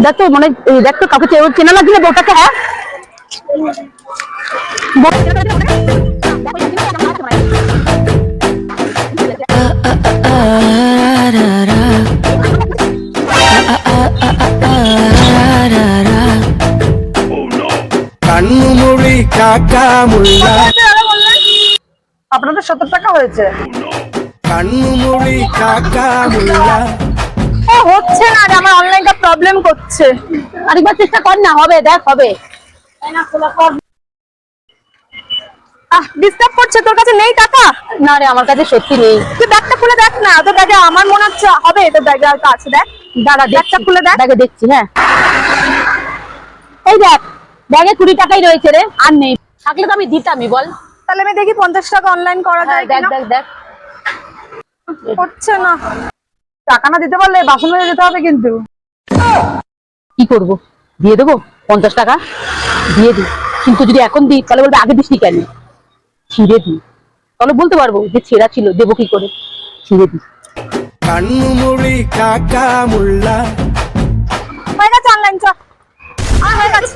দেখ তো মানে দেখ তো কাউকে চেনা লাগছে না বউটাকে। হ্যাঁ কান্নুমুড়ি কাকা মুল্লা, আপনাদের 70 টাকা হয়েছে। কান্নুমুড়ি কাকা মুল্লা। ও হচ্ছে না রে, আমার অনলাইনটা প্রবলেম করছে। আরেকবার চেষ্টা কর না, হবে দেখ হবে। ডিস্টার্ব করছে, তোর কাছে নেই টাকা? না রে আমার কাছে সত্যি নেই। তুই ব্যাগটা খুলে দেখ না, তোর ব্যাগে আমার মনে হচ্ছে হবে, তোর ব্যাগে হয়তো আছে। দেখ দাঁড়া ব্যাগটা খুলে দেখ। ব্যাগে দেখছি। হ্যাঁ এই দেখ ব্যাগে 20 টাকাই রয়েছে রে, আর নেই। থাকলে তো আমি দিতামই বল। তাহলে আমি দেখি 50 টাকা অনলাইন করা যায় দেখ কিনা। দেখ দেখ হচ্ছে না। টাকা না দিতে পারলে বাসন মেজে যেতে হবে কিন্তু। কি করবো, দিয়ে দেবো 50 টাকা দিয়ে দিই। কিন্তু যদি এখন দিই তাহলে বলবে আগে দিসনি কেন। ছিঁড়ে দিই, তাহলে বলতে পারবো যে ছেঁড়া ছিল, দেবো কি করে। ছিঁড়ে দিই। কান্নুমুড়ি কাকা মুল্লা। হয়ে গেছে অনলাইন, চ। হয়ে গেছে।